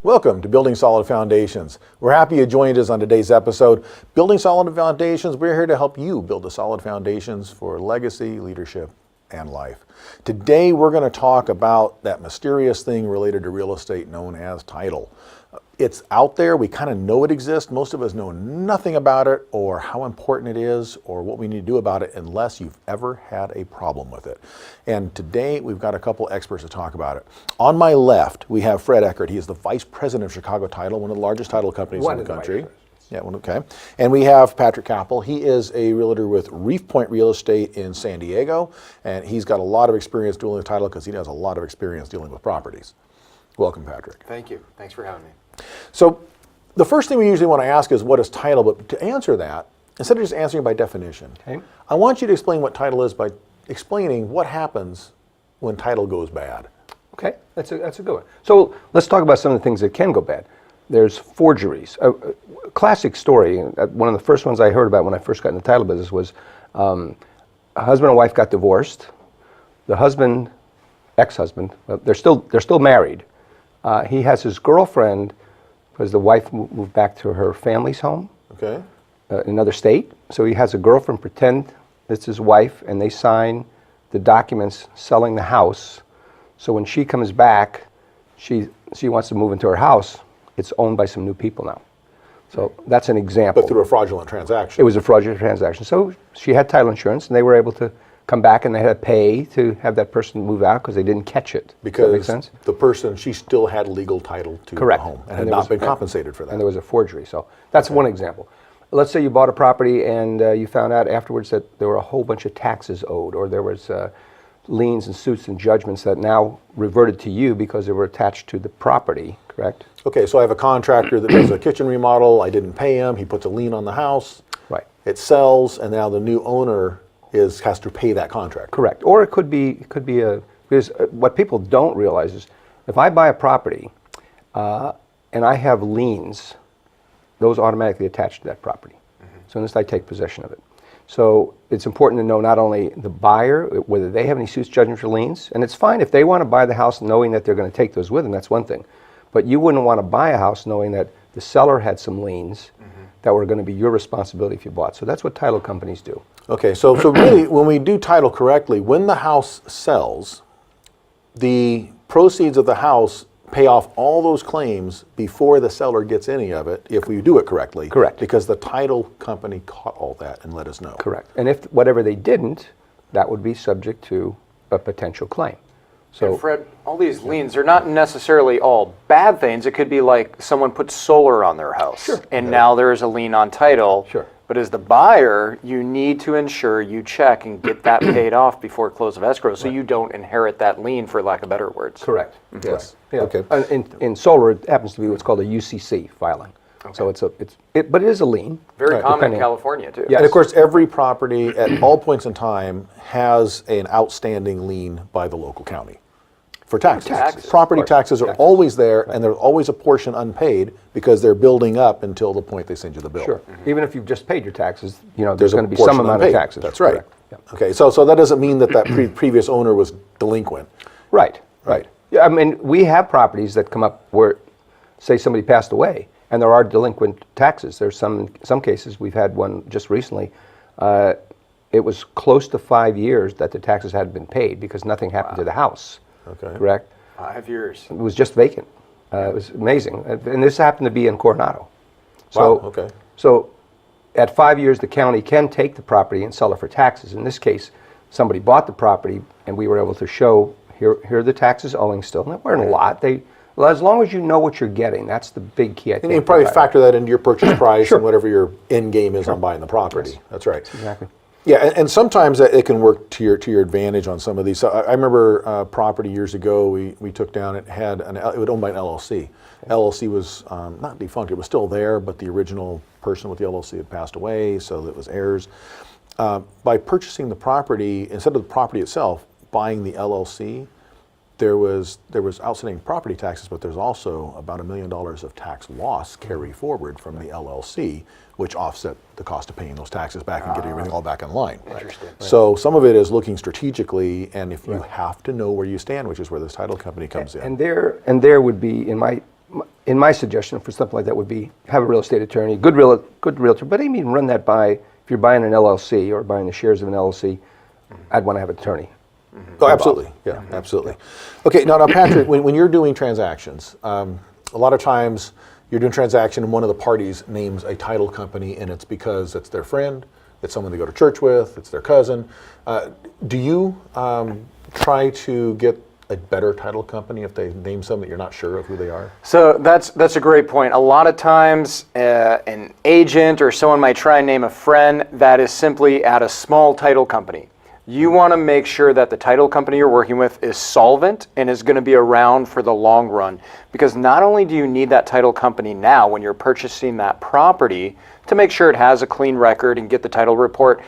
Welcome to Building Solid Foundations. We're happy you joined us on today's episode. Building Solid Foundations, we're here to help you build the solid foundations for legacy, leadership, and life. Today we're going to talk about that mysterious thing related to real estate known as title. It's out there, we kind of know it exists. Most of us know nothing about it or how important it is or what we need to do about it unless you've ever had a problem with it. And today we've got a couple experts to talk about it. On my left, we have Fred Eckert. He is the Vice President of Chicago Title, one of the largest title companies in the country. Yeah, okay. And we have Patrick Kappel. He is a realtor with Reef Point Real Estate in San Diego, and he's got a lot of experience dealing with title because he has a lot of experience dealing with properties. Welcome, Patrick. Thank you. Thanks for having me. So the first thing we usually want to ask is what is title, but to answer that, instead of just answering by definition, Okay. I want you to explain what title is by explaining what happens when title goes bad. Okay, that's a good one. So let's talk about some of the things that can go bad. There's forgeries. A classic story, one of the first ones I heard about when I first got in the title business was a husband and wife got divorced. The husband, ex-husband, they're still married. He has his girlfriend, because the wife moved back to her family's home, Okay. in another state. So he has a girlfriend pretend it's his wife, and they sign the documents selling the house. So when she comes back, she wants to move into her house. It's owned by some new people now. So that's an example. But through a fraudulent transaction. It was a fraudulent transaction. So she had title insurance, and they were able to come back, and they had to pay to have that person move out because they didn't catch it. Because Does that make sense? the person, she still had legal title to Correct. the home and And had there not was- been compensated for that. And there was a forgery. So that's one example. Let's say you bought a property and you found out afterwards that there were a whole bunch of taxes owed, or there was liens and suits and judgments that now reverted to you because they were attached to the property, correct? Okay, so I have a contractor that does a kitchen remodel. I didn't pay him. He puts a lien on the house. Right. It sells, and now the new owner has to pay that contract. Correct. Or it could be because what people don't realize is if I buy a property and I have liens, those automatically attach to that property. As soon as I take possession of it. So it's important to know not only the buyer, whether they have any suits, judgments, or liens, and it's fine if they want to buy the house knowing that they're going to take those with them, that's one thing. But you wouldn't want to buy a house knowing that the seller had some liens that were going to be your responsibility if you bought. So that's what title companies do. Okay, so really, when we do title correctly, when the house sells, the proceeds of the house pay off all those claims before the seller gets any of it, if we do it correctly. Correct. Because the title company caught all that and let us know. Correct. And if whatever they didn't, that would be subject to a potential claim. So And Fred, all these liens are not necessarily all bad things. It could be like someone put solar on their house, and now there is a lien on title. Sure. But as the buyer, you need to ensure you check and get that paid off before close of escrow, so you don't inherit that lien, for lack of better words. correct. Yes. Yeah. Okay. In solar, it happens to be what's called a UCC filing. So but it is a lien. Very Right. common in Depending. California too. Yeah. And of course, every property at all points in time has an outstanding lien by the local county for taxes. Taxes, Property of course. taxes are always there, and there's always a portion unpaid because they're building up until the point they send you the bill. Sure. Even if you've just paid your taxes, There's there's going to be some portion amount unpaid. of taxes. That's right. Correct. Yeah. Okay, so that doesn't mean that previous owner was delinquent. Right. Right. Yeah, I mean, we have properties that come up where, say, somebody passed away, and there are delinquent taxes. There's some cases. We've had one just recently. It was close to 5 years that the taxes hadn't been paid because nothing happened to the house. Okay. Correct. 5 years. It was just vacant. It was amazing, and this happened to be in Coronado. So, Wow, okay. So, at 5 years, the county can take the property and sell it for taxes. In this case, somebody bought the property, and we were able to show here are the taxes owing still. And they weren't a lot. Well, as long as you know what you're getting, that's the big key, I think. And you probably factor that into your purchase price Sure. and whatever your end game is on buying the property. Yes. That's right. Exactly. Yeah, and sometimes it can work to your advantage on some of these. So I remember a property years ago we took down. It was owned by an LLC. LLC was not defunct; it was still there, but the original person with the LLC had passed away, so it was heirs. By purchasing the property instead of the property itself, buying the LLC, there was outstanding property taxes, but there's also about $1 million of tax loss carry forward from the LLC, which offset the cost of paying those taxes back and getting everything all back in line. Interesting. So some of it is looking strategically, and if you have to know where you stand, which is where this title company comes in. And there would be, in my in my suggestion for something like that would be have a real estate attorney, good realtor, but even run that by, if you're buying an LLC or buying the shares of an LLC, I'd want to have an attorney. Oh, absolutely. Yeah, absolutely. Okay, now Patrick, when you're doing transactions, a lot of times you're doing a transaction and one of the parties names a title company, and it's because it's their friend, it's someone they go to church with, it's their cousin. Do you try to get a better title company if they name some that you're not sure of who they are? So that's a great point. A lot of times an agent or someone might try and name a friend that is simply at a small title company. You want to make sure that the title company you're working with is solvent and is going to be around for the long run. Because not only do you need that title company now when you're purchasing that property to make sure it has a clean record and get the title report,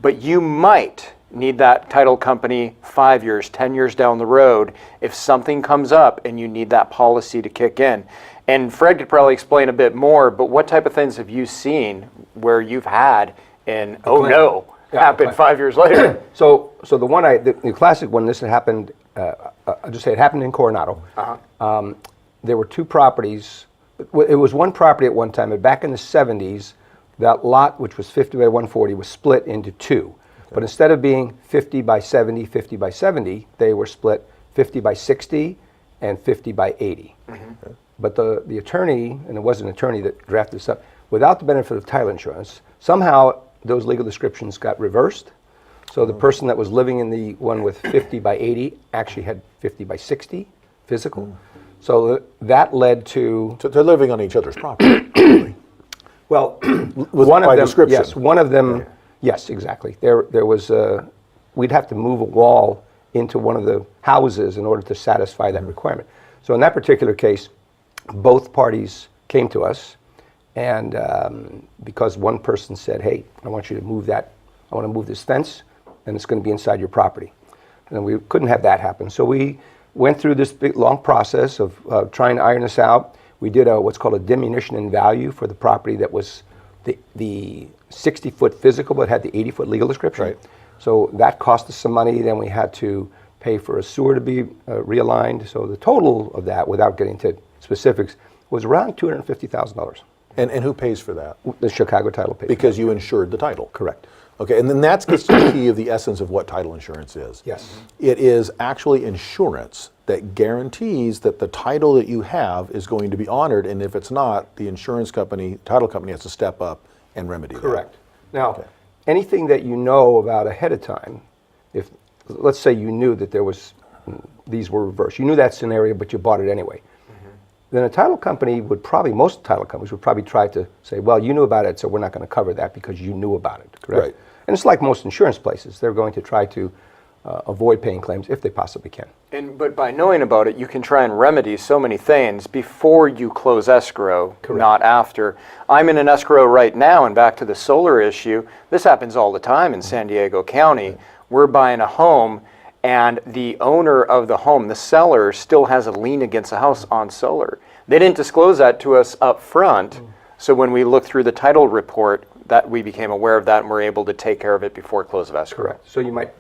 but you might need that title company 5 years, 10 years down the road if something comes up and you need that policy to kick in. And Fred could probably explain a bit more, but what type of things have you seen where you've had an happen 5 years later? So the classic one, this had happened, I'll just say it happened in Coronado. There were two properties. It was one property at one time, but back in the 70s, that lot, which was 50 by 140, was split into two. But instead of being 50 by 70, 50 by 70, they were split 50 by 60 and 50 by 80. But the attorney, and it was an attorney that drafted this up, without the benefit of title insurance, somehow those legal descriptions got reversed. So the person that was living in the one with 50 by 80 actually had 50 by 60 physical. So that led to... So they're living on each other's property. Well, one of them, description. Yes, one of them... Yes, exactly. There was we'd have to move a wall into one of the houses in order to satisfy that requirement. So in that particular case, both parties came to us, and because one person said, "Hey, I want you to move that. I want to move this fence, and it's going to be inside your property," and we couldn't have that happen. So we went through this big long process of trying to iron this out. We did what's called a diminution in value for the property that was the 60-foot physical, but had the 80-foot legal description. Right. So that cost us some money. Then we had to pay for a sewer to be realigned. So the total of that, without getting to specifics, was around $250,000. And who pays for that? The Chicago title pays. Because you insured the title. Correct. Okay, and then that's the key of the essence of what title insurance is. Yes. It is actually insurance that guarantees that the title that you have is going to be honored, and if it's not, the insurance company, title company has to step up and remedy that. Correct. Now, anything that you know about ahead of time, if let's say you knew that there was, these were reversed, you knew that scenario, but you bought it anyway, then a title company would probably, most title companies would probably try to say, well, you knew about it, so we're not going to cover that because you knew about it, correct? Right. And it's like most insurance places. They're going to try to avoid paying claims if they possibly can. But by knowing about it, you can try and remedy so many things before you close escrow, not after. I'm in an escrow right now, and back to the solar issue, this happens all the time in San Diego County. We're buying a home, and the owner of the home, the seller, still has a lien against the house on solar. They didn't disclose that to us up front, so when we looked through the title report, that we became aware of that and were able to take care of it before close of escrow. Correct. So you might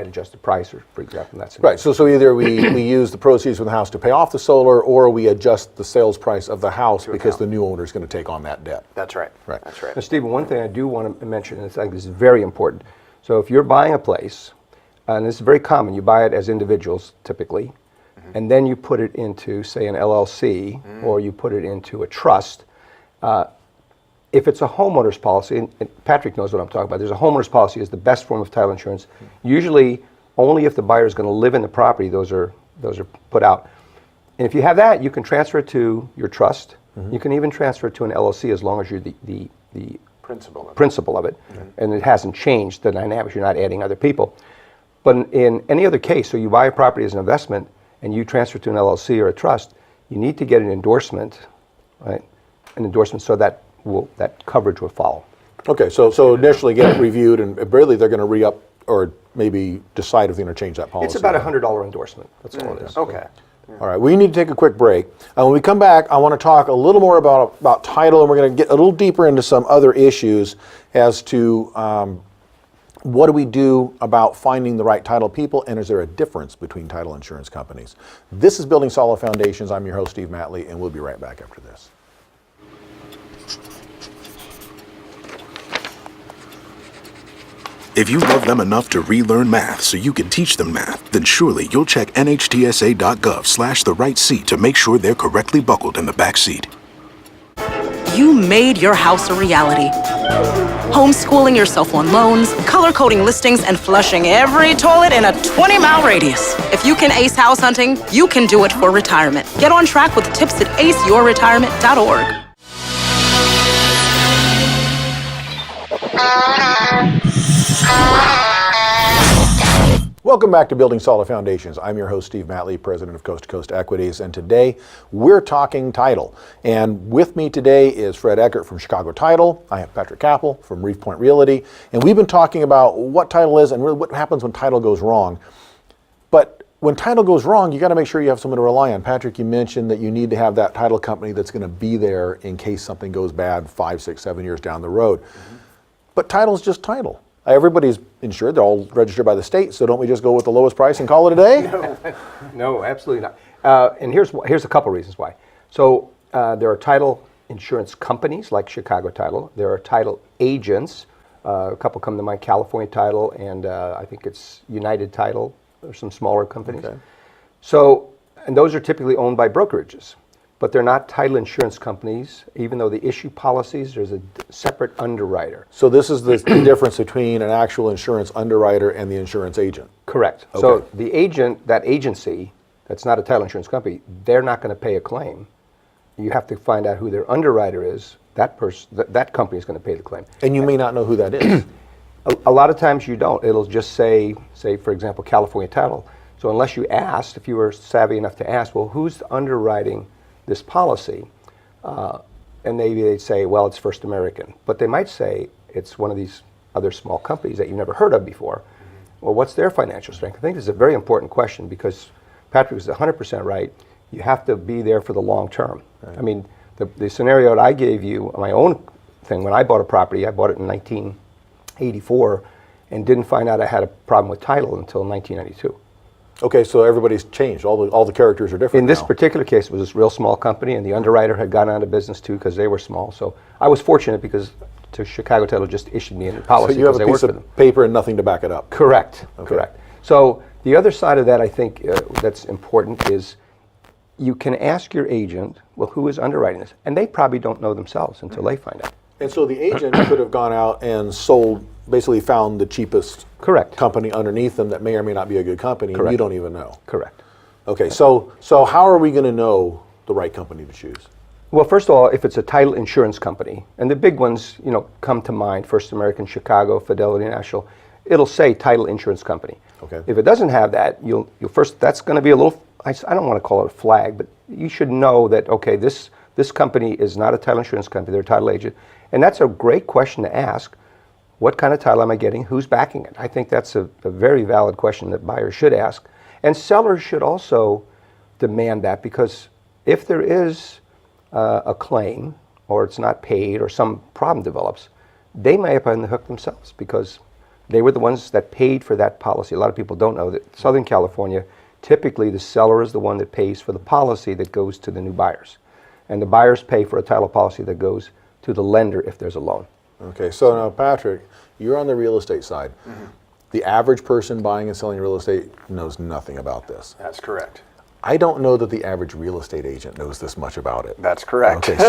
adjust the price, or for example, that's Right, so either we use the proceeds from the house to pay off the solar, or we adjust the sales price of the house because the new owner is going to take on that debt. That's right. Right. That's right. Now, Stephen, one thing I do want to mention, and I think this is very important. So if you're buying a place, and this is very common, you buy it as individuals typically, and then you put it into, say, an LLC, or you put it into a trust. If it's a homeowner's policy, and Patrick knows what I'm talking about, there's a homeowner's policy is the best form of title insurance. Usually, only if the buyer is going to live in the property, those are put out. And if you have that, you can transfer it to your trust. You can even transfer it to an LLC as long as you're the principal of it, and it hasn't changed the dynamics. You're not adding other people. But in any other case, so you buy a property as an investment and you transfer to an LLC or a trust, you need to get an endorsement, right? An endorsement so that coverage will follow. Okay, so initially get it reviewed, and really they're going to re-up or maybe decide if they're going to change that policy. It's about a $100 endorsement. That's all it is. Okay. All right, we need to take a quick break. When we come back, I want to talk a little more about title, and we're going to get a little deeper into some other issues as to What do we do about finding the right title people, and is there a difference between title insurance companies? This is Building Solid Foundations. I'm your host, Steve Matley, and we'll be right back after this. If you love them enough to relearn math so you can teach them math, then surely you'll check nhtsa.gov/the right seat to make sure they're correctly buckled in the back seat. You made your house a reality. Homeschooling yourself on loans, color-coding listings, and flushing every toilet in a 20-mile radius. If you can ace house hunting, you can do it for retirement. Get on track with tips at aceyourretirement.org. Welcome back to Building Solid Foundations. I'm your host, Steve Matley, president of Coast to Coast Equities, and today we're talking title. And with me today is Fred Eckert from Chicago Title. I have Patrick Kappel from Reef Point Realty, and we've been talking about what title is and really what happens when title goes wrong. But when title goes wrong, you got to make sure you have someone to rely on. Patrick, you mentioned that you need to have that title company that's going to be there in case something goes bad 5, 6, 7 years down the road. But title's just title. Everybody's insured, they're all registered by the state, so don't we just go with the lowest price and call it a day? No, absolutely not. And here's a couple reasons why. So there are title insurance companies like Chicago Title. There are title agents. A couple come to mind, California Title, and I think it's United Title, or some smaller companies. Okay. So, and those are typically owned by brokerages. But they're not title insurance companies, even though they issue policies, there's a separate underwriter. So this is the difference between an actual insurance underwriter and the insurance agent. Correct. Okay. So the agent, that agency, that's not a title insurance company, they're not going to pay a claim. You have to find out who their underwriter is. That person, that company is going to pay the claim. And you may not know who that is. A lot of times you don't. It'll just say, for example, California Title. So unless you asked, if you were savvy enough to ask, well, who's underwriting this policy, and maybe they'd say, well, it's First American. But they might say it's one of these other small companies that you've never heard of before. Well, what's their financial strength? I think this is a very important question because Patrick is 100% right. You have to be there for the long term. Right. I mean, the scenario that I gave you, my own thing, when I bought a property, I bought it in 1984 and didn't find out I had a problem with title until 1992. Okay, so everybody's changed. All the characters are different In this now. particular case, it was this real small company, and the underwriter had gone out of business too because they were small. So I was fortunate because Chicago Title just issued me a new policy So you have because a they piece worked for them. of paper and nothing to back it up. Correct. Okay. Correct. So the other side of that, I think, that's important is you can ask your agent, well, who is underwriting this? And they probably don't know themselves until they find out. And so the agent could have gone out and basically found the cheapest Correct. company underneath them that may or may not be a good company, and Correct. you don't even know. Correct. Okay, so how are we going to know the right company to choose? Well, first of all, if it's a title insurance company, and the big ones, come to mind, First American, Chicago, Fidelity National, it'll say title insurance company. Okay. If it doesn't have that, you'll first, that's going to be a little, I don't want to call it a flag, but you should know that, okay, this company is not a title insurance company, they're a title agent. And that's a great question to ask. What kind of title am I getting? Who's backing it? I think that's a very valid question that buyers should ask. And sellers should also demand that, because if there is a claim or it's not paid or some problem develops, they may have on the hook themselves because they were the ones that paid for that policy. A lot of people don't know that Southern California, typically the seller is the one that pays for the policy that goes to the new buyers. And the buyers pay for a title policy that goes to the lender if there's a loan. Okay, so now Patrick, you're on the real estate side. Mm-hmm. The average person buying and selling real estate knows nothing about this. That's correct. I don't know that the average real estate agent knows this much about it. That's correct. Okay,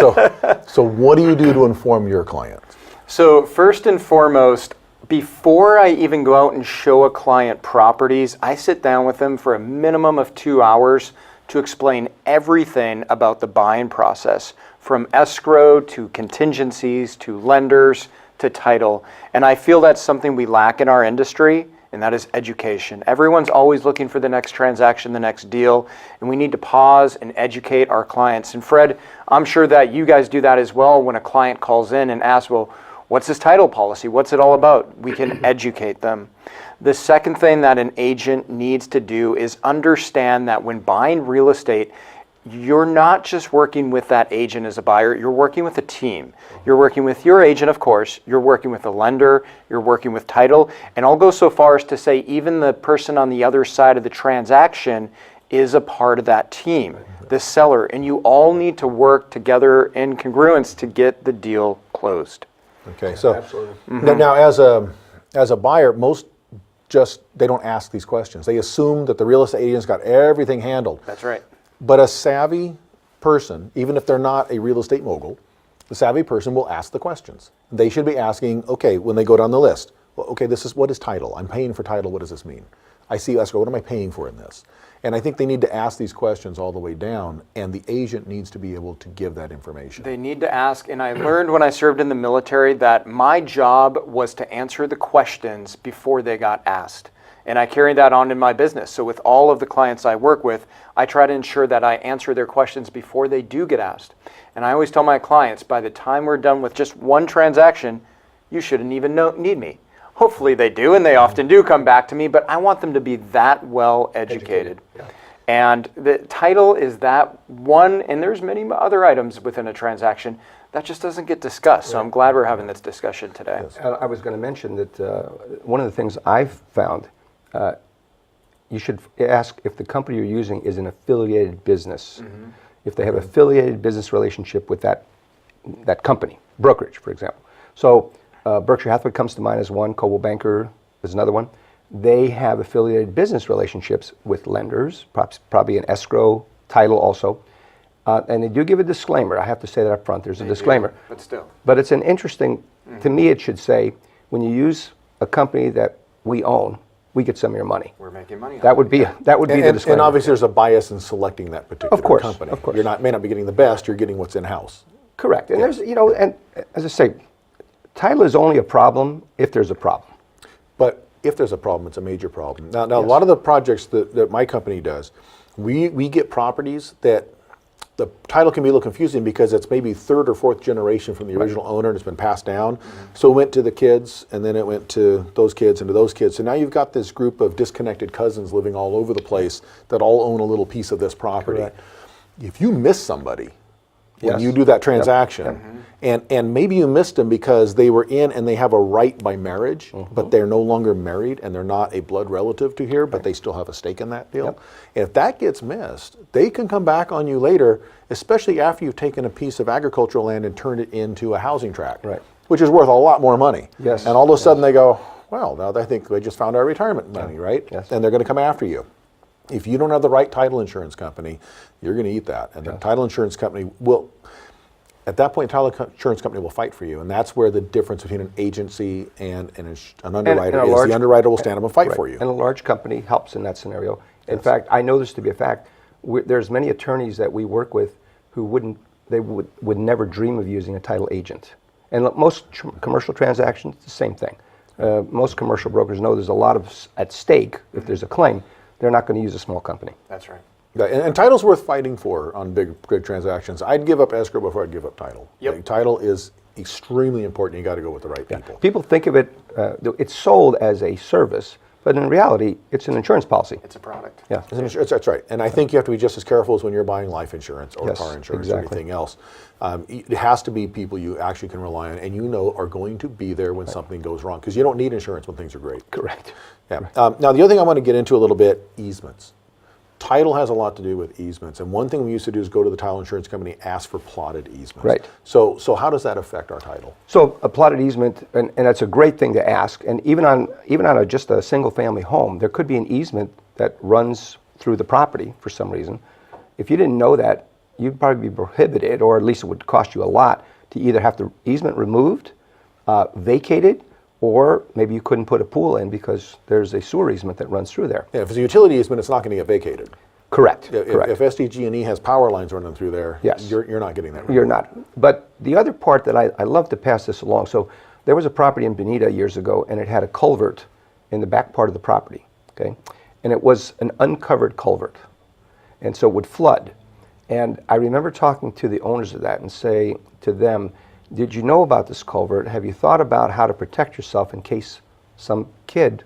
so what do you do to inform your clients? So first and foremost, before I even go out and show a client properties, I sit down with them for a minimum of 2 hours to explain everything about the buying process, from escrow to contingencies to lenders to title. And I feel that's something we lack in our industry, and that is education. Everyone's always looking for the next transaction, the next deal, and we need to pause and educate our clients. And Fred, I'm sure that you guys do that as well. When a client calls in and asks, well, what's this title policy? What's it all about? We can educate them. The second thing that an agent needs to do is understand that when buying real estate, you're not just working with that agent as a buyer, you're working with a team. You're working with your agent, of course, you're working with the lender, you're working with title, and I'll go so far as to say even the person on the other side of the transaction is a part of that team, the seller, and you all need to work together in congruence to get the deal closed. Okay, so Absolutely. now as a buyer, most they don't ask these questions. They assume that the real estate agent's got everything handled. That's right. But a savvy person, even if they're not a real estate mogul, the savvy person will ask the questions. They should be asking, okay, when they go down the list, well, okay, what is title? I'm paying for title, what does this mean? I see escrow, what am I paying for in this? And I think they need to ask these questions all the way down, and the agent needs to be able to give that information. They need to ask, and I learned when I served in the military that my job was to answer the questions before they got asked. And I carry that on in my business. So with all of the clients I work with, I try to ensure that I answer their questions before they do get asked. And I always tell my clients, by the time we're done with just one transaction, you shouldn't even need me. Hopefully they do, and they often do come back to me, but I want them to be that well educated. Yeah. And the title is that one, and there's many other items within a transaction that just doesn't get discussed. So I'm glad we're having this discussion today. I was going to mention that one of the things I've found, you should ask if the company you're using is an affiliated business. If they have affiliated business relationship with that company, brokerage, for example. So Berkshire Hathaway comes to mind as one, Coldwell Banker is another one. They have affiliated business relationships with lenders, probably an escrow, title also. And they do give a disclaimer. I have to say that up front. There's a disclaimer. But still. But it's an interesting, to me it should say, when you use a company that we own, we get some of your money. We're making money. That would be the disclaimer. And obviously there's a bias in selecting that particular company. Of course. You may not be getting the best, you're getting what's in-house. Correct. And there's, and as I say, title is only a problem if there's a problem. But if there's a problem, it's a major problem. Now a lot of the projects that my company does, we get properties that the title can be a little confusing because it's maybe third or fourth generation from the original owner and it's been passed down. So it went to the kids, and then it went to those kids and to those kids. So now you've got this group of disconnected cousins living all over the place that all own a little piece of this property. Correct. If you miss somebody when Yes. you do that transaction, and maybe you missed them because they were in and they have a right by marriage, but they're no longer married and they're not a blood relative to here, but they still have a stake in that deal. Yep. And if that gets missed, they can come back on you later, especially after you've taken a piece of agricultural land and turned it into a housing tract, Right. which is worth a lot more money. Yes. And all of a sudden they go, well, now I think they just found our retirement money, right? Yes. And they're going to come after you. If you don't have the right title insurance company, you're going to eat that. And the title insurance company will, at that point, title insurance company will fight for you. And that's where the difference between an agency and an underwriter is. The underwriter will stand up and fight for you. And a large company helps in that scenario. In fact, I know this to be a fact. There's many attorneys that we work with who would never dream of using a title agent. And most commercial transactions, the same thing. Most commercial brokers know there's a lot at stake if there's a claim. They're not going to use a small company. That's right. Yeah, and title's worth fighting for on big transactions. I'd give up escrow before I'd give up title. Yep. Like, title is extremely important. You got to go with the right people. People think of it, it's sold as a service, but in reality, it's an insurance policy. It's a product. Yeah. That's right. And I think you have to be just as careful as when you're buying life insurance or Yes, car insurance exactly. or anything else. It has to be people you actually can rely on and you know are going to be there when something goes wrong, because you don't need insurance when things are great. Correct. Yeah. Now, the other thing I want to get into a little bit, easements. Title has a lot to do with easements, and one thing we used to do is go to the title insurance company, ask for plotted easements. Right. So how does that affect our title? So a plotted easement, and that's a great thing to ask. And even on just a single family home, there could be an easement that runs through the property for some reason. If you didn't know that, you'd probably be prohibited, or at least it would cost you a lot, to either have the easement removed, vacated, or maybe you couldn't put a pool in because there's a sewer easement that runs through there. Yeah, if it's a utility easement, it's not going to get vacated. Correct. If SDG&E has power lines running through there, Yes. you're not getting that. You're not. But the other part that I love to pass this along, so there was a property in Bonita years ago, and it had a culvert in the back part of the property, okay? And it was an uncovered culvert, and so it would flood. And I remember talking to the owners of that and say to them, did you know about this culvert? Have you thought about how to protect yourself in case some kid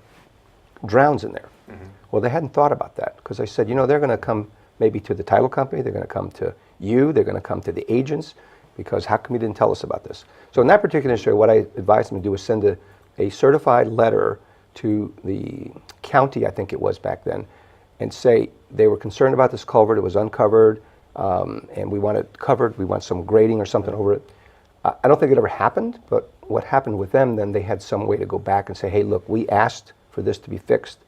drowns in there? Well, they hadn't thought about that, because I said, they're going to come maybe to the title company, they're going to come to you, they're going to come to the agents, because how come you didn't tell us about this? So in that particular scenario, what I advised them to do was send a certified letter to the county, I think it was back then, and say they were concerned about this culvert, it was uncovered, and we want it covered, we want some grading or something over it. I don't think it ever happened, but what happened with them, then they had some way to go back and say, hey, look, we asked for this to be fixed.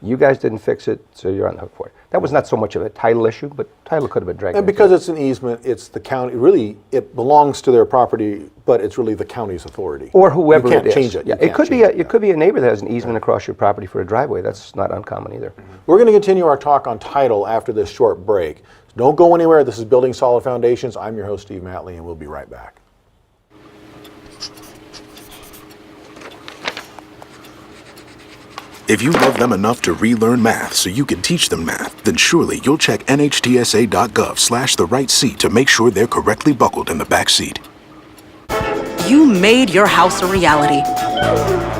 You guys didn't fix it, so you're on the hook for it. That was not so much of a title issue, but title could have been dragged. And because it's an easement, it's the county, really, it belongs to their property, but it's really the county's authority. Or whoever you can't it is. change it. Yeah, You it could can't be change it could be a neighbor that has an easement across your property for a driveway. That's not uncommon either. We're going to continue our talk on title after this short break. Don't go anywhere. This is Building Solid Foundations. I'm your host, Steve Matley, and we'll be right back. If you love them enough to relearn math so you can teach them math, then surely you'll check nhtsa.gov/the right seat to make sure they're correctly buckled in the back seat. You made your house a reality.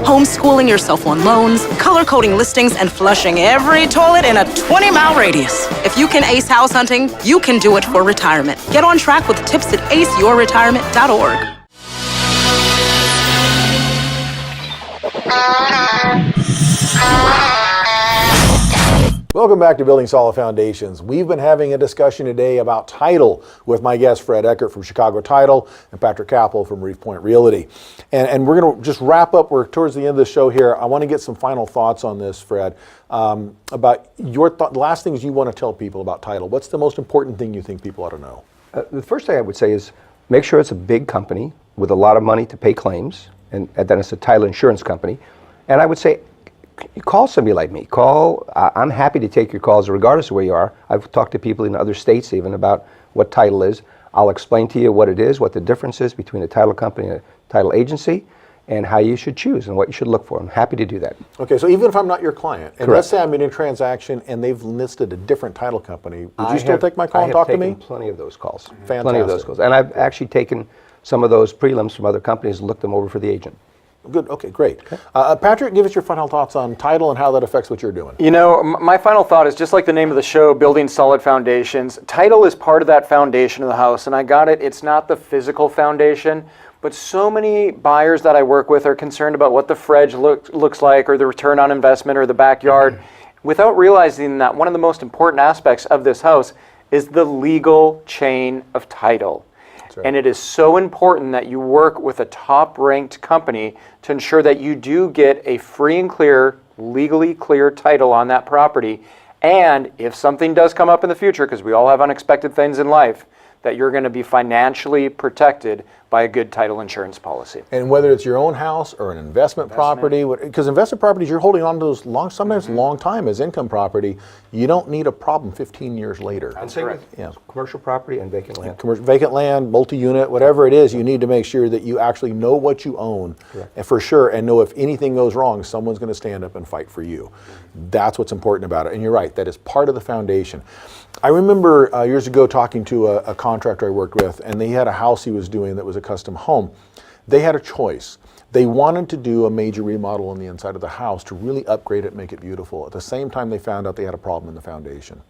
Homeschooling yourself on loans, color-coding listings, and flushing every toilet in a 20-mile radius. If you can ace house hunting, you can do it for retirement. Get on track with tips at aceyourretirement.org. Welcome back to Building Solid Foundations. We've been having a discussion today about title with my guest Fred Eckert from Chicago Title and Patrick Kappel from Reef Point Realty. And we're going to just wrap up. We're towards the end of the show here. I want to get some final thoughts on this, Fred, about your last things you want to tell people about title. What's the most important thing you think people ought to know? The first thing I would say is make sure it's a big company with a lot of money to pay claims, and then it's a title insurance company. And I would say, call somebody like me. I'm happy to take your calls regardless of where you are. I've talked to people in other states even about what title is. I'll explain to you what it is, what the difference is between a title company and a title agency, and how you should choose and what you should look for. I'm happy to do that. Okay, so even if I'm not your client, and Correct. let's say I'm in a transaction and they've listed a different title company, would you still take my call and talk to I me? have taken plenty of those calls. Fantastic. Plenty of those calls. And I've actually taken some of those prelims from other companies and looked them over for the agent. Good, okay, great. Patrick, give us your final thoughts on title and how that affects what you're doing. You know, my final thought is just like the name of the show, Building Solid Foundations. Title is part of that foundation of the house, and I got it. It's not the physical foundation, but so many buyers that I work with are concerned about what the fridge looks like, or the return on investment, or the backyard, without realizing that one of the most important aspects of this house is the legal chain of title. Right. And it is so important that you work with a top-ranked company to ensure that you do get a free and clear, legally clear title on that property. And if something does come up in the future, because we all have unexpected things in life, that you're going to be financially protected by a good title insurance policy. And whether it's your own house or an investment property, because investment properties, you're holding on to those sometimes long time as income property, you don't need a problem 15 years later. And same with commercial property and vacant land. Vacant land, multi-unit, whatever it is, you need to make sure that you actually know what you own, and for sure, and know if anything goes wrong, someone's going to stand up and fight for you. That's what's important about it. And you're right, that is part of the foundation. I remember years ago talking to a contractor I worked with, and they had a house he was doing that was a custom home. They had a choice. They wanted to do a major remodel on the inside of the house to really upgrade it, make it beautiful. At the same time, they found out they had a problem in the foundation.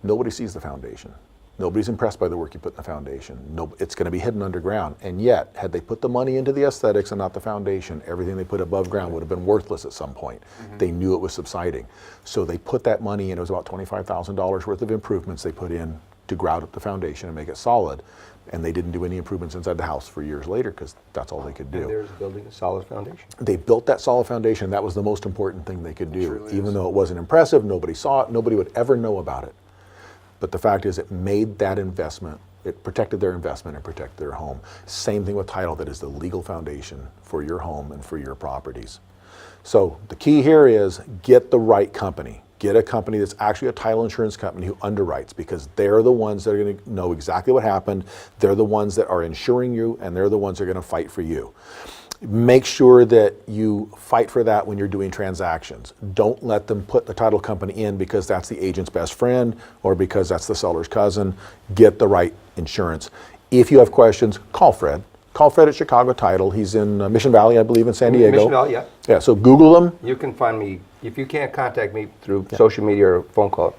Nobody sees the foundation. Nobody's impressed by the work you put in the foundation. It's going to be hidden underground. And yet, had they put the money into the aesthetics and not the foundation, everything they put above ground would have been worthless at some point. They knew it was subsiding. So they put that money in. It was about $25,000 worth of improvements they put in to grout up the foundation and make it solid. And they didn't do any improvements inside the house for years later because that's all they could do. And there's building a solid foundation. They built that solid foundation. That was the most important thing they could do. Even though it wasn't impressive, nobody saw it, nobody would ever know about it. But the fact is, it made that investment, it protected their investment and protected their home. Same thing with title, that is the legal foundation for your home and for your properties. So the key here is get the right company. Get a company that's actually a title insurance company who underwrites, because they're the ones that are going to know exactly what happened. They're the ones that are insuring you, and they're the ones that are going to fight for you. Make sure that you fight for that when you're doing transactions. Don't let them put the title company in because that's the agent's best friend or because that's the seller's cousin. Get the right insurance. If you have questions, call Fred. Call Fred at Chicago Title. He's in Mission Valley, I believe, in San Diego. Mission Valley, yeah. Yeah, so Google him. You can find me, if you can't contact me through social media or phone call,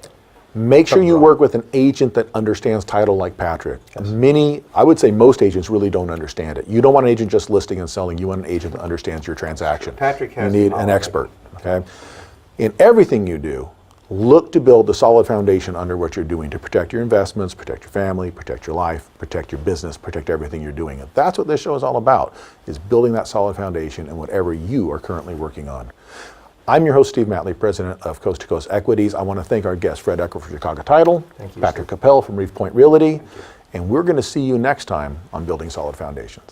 Make sure you work with an agent that understands title like Patrick. I would say most agents really don't understand it. You don't want an agent just listing and selling. You want an agent that understands your transaction. Patrick has You need an expert, okay? In everything you do, look to build a solid foundation under what you're doing to protect your investments, protect your family, protect your life, protect your business, protect everything you're doing. And that's what this show is all about, is building that solid foundation in whatever you are currently working on. I'm your host, Steve Matley, president of Coast to Coast Equities. I want to thank our guest, Fred Eckert from Chicago Title, Thank you, Patrick Kappel from Reef Point Realty, and we're going to see you next time on Building Solid Foundations.